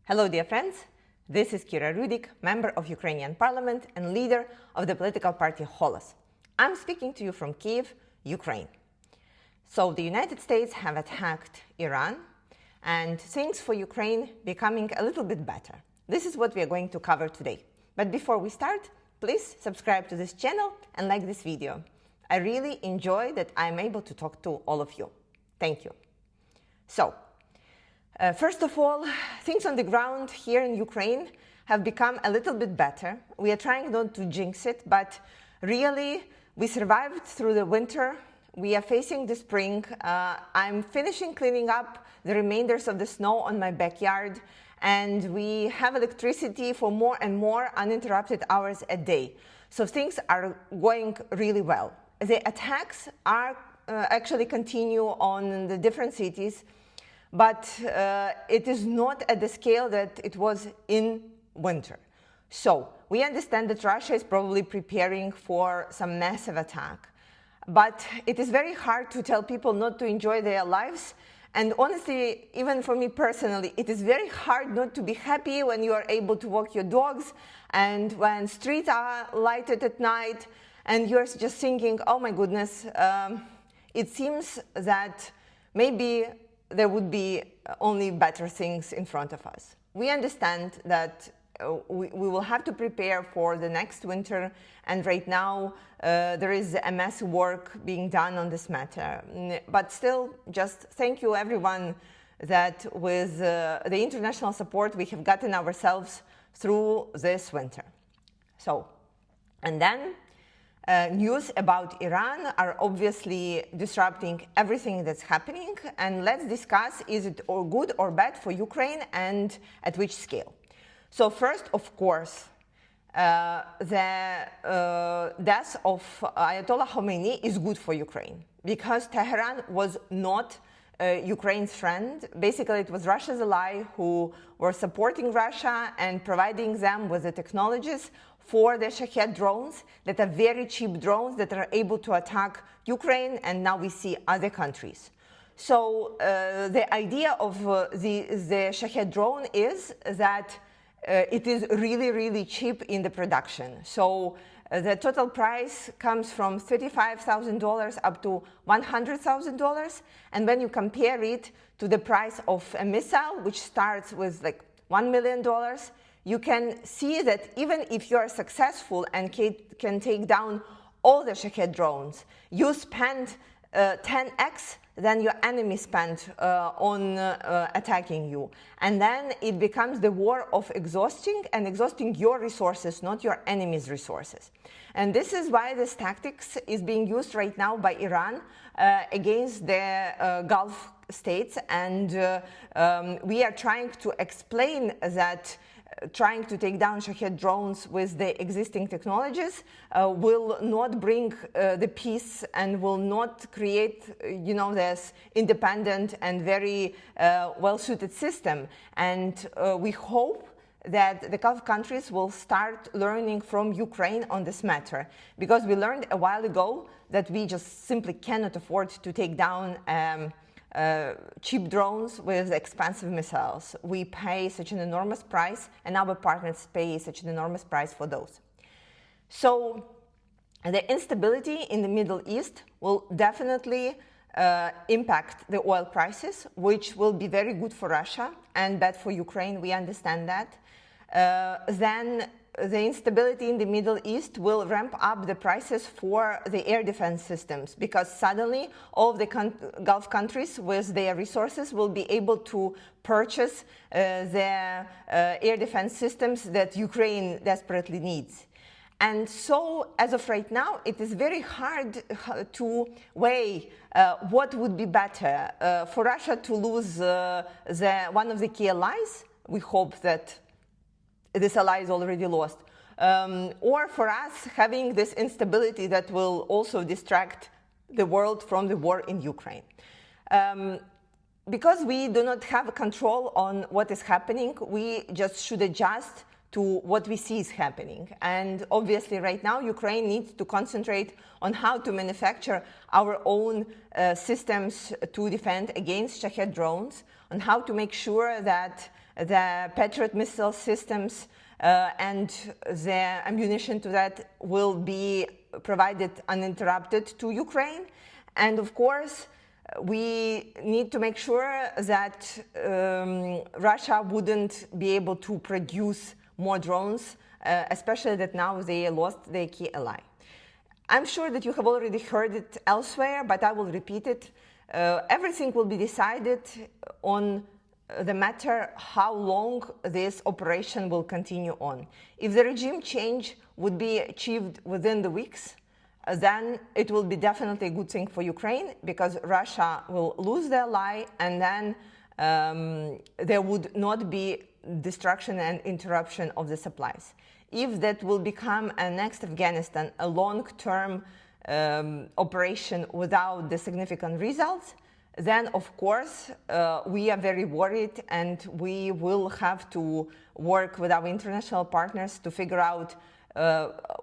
Hello, dear friends. This is Kira Rudik, member of Ukrainian parliament and leader of the political party Holos. I'm speaking to you from Kiev, Ukraine. So the United States have attacked Iran and things for Ukraine becoming a little bit better. This is what we are going to cover today. But before we start, please subscribe to this channel and like this video. I really enjoy that I'm able to talk to all of you. Thank you. So, first of all, things on the ground here in Ukraine have become a little bit better. We are trying not to jinx it, but really we survived through the winter. We are facing the spring. I'm finishing cleaning up the remainders of the snow on my backyard, and we have electricity for more and more uninterrupted hours a day. So things are going really well. The attacks are actually continue on the different cities, but it is not at the scale that it was in winter. So we understand that Russia is probably preparing for some massive attack, but it is very hard to tell people not to enjoy their lives. And honestly, even for me personally, it is very hard not to be happy when you are able to walk your dogs and when streets are lighted at night and you're just thinking, oh my goodness, it seems that maybe there would be only better things in front of us. We understand that we will have to prepare for the next winter, and right now there is a massive work being done on this matter. But still, just thank you everyone that with the international support we have gotten ourselves through this winter. So, and then news about Iran are obviously disrupting everything that's happening, and let's discuss, is it or good or bad for Ukraine and at which scale? So first, of course, the death of Ayatollah Khomeini is good for Ukraine because Tehran was not Ukraine's friend. Basically, it was Russia's ally who were supporting Russia and providing them with the technologies for the Shahed drones that are very cheap drones that are able to attack Ukraine, and now we see other countries. So the idea of the Shahed drone is that it is really, really cheap in the production. So the total price comes from $35,000 up to $100,000. And when you compare it to the price of a missile, which starts with like $1 million, you can see that even if you are successful and can take down all the Shahed drones, you spend 10x than your enemy spent on attacking you. And then it becomes the war of exhausting your resources, not your enemy's resources. And this is why this tactics is being used right now by Iran against the Gulf states. And we are trying to explain that trying to take down Shahed drones with the existing technologies will not bring the peace and will not create, this independent and very well-suited system. And we hope that the Gulf countries will start learning from Ukraine on this matter, because we learned a while ago that we just simply cannot afford to take down cheap drones with expensive missiles. We pay such an enormous price, and our partners pay such an enormous price for those. So the instability in the Middle East will definitely impact the oil prices, which will be very good for Russia and bad for Ukraine. We understand that. Then the instability in the Middle East will ramp up the prices for the air defense systems, because suddenly all of the Gulf countries with their resources will be able to purchase the air defense systems that Ukraine desperately needs. And so, as of right now, it is very hard to weigh what would be better for Russia to lose one of the key allies. We hope that this ally is already lost, or for us having this instability that will also distract the world from the war in Ukraine. Because we do not have control on what is happening, we just should adjust to what we see is happening. And obviously right now Ukraine needs to concentrate on how to manufacture our own systems to defend against Shahed drones, on how to make sure that the Patriot missile systems and the ammunition to that will be provided uninterrupted to Ukraine. And of course, we need to make sure that Russia wouldn't be able to produce more drones, especially that now they lost their key ally. I'm sure that you have already heard it elsewhere, but I will repeat it. Everything will be decided on the matter how long this operation will continue on. If the regime change would be achieved within the weeks, then it will be definitely a good thing for Ukraine, because Russia will lose their ally, and then there would not be destruction and interruption of the supplies. If that will become a next Afghanistan, a long-term operation without the significant results, then of course we are very worried, and we will have to work with our international partners to figure out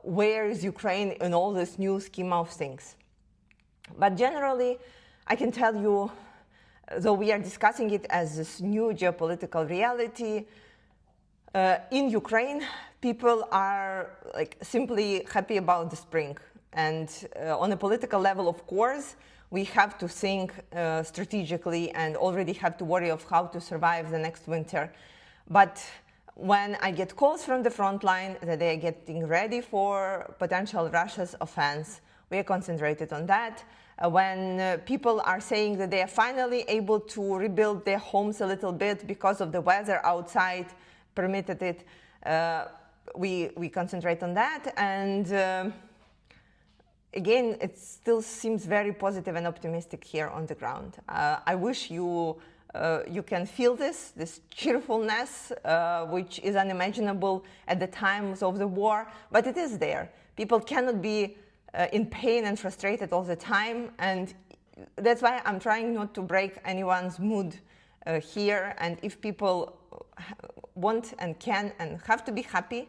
where is Ukraine in all this new schema of things. But generally, I can tell you, though we are discussing it as this new geopolitical reality, in Ukraine, people are simply happy about the spring. And on a political level, of course, we have to think strategically and already have to worry of how to survive the next winter. But when I get calls from the front line that they are getting ready for potential Russia's offense, we are concentrated on that. When people are saying that they are finally able to rebuild their homes a little bit because of the weather outside permitted it, we concentrate on that. And again, it still seems very positive and optimistic here on the ground. I wish you can feel this cheerfulness, which is unimaginable at the times of the war, but it is there. People cannot be in pain and frustrated all the time, and that's why I'm trying not to break anyone's mood here. And if people want and can and have to be happy,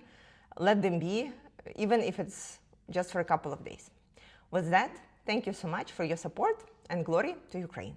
let them be, even if it's just for a couple of days. With that, thank you so much for your support, and glory to Ukraine.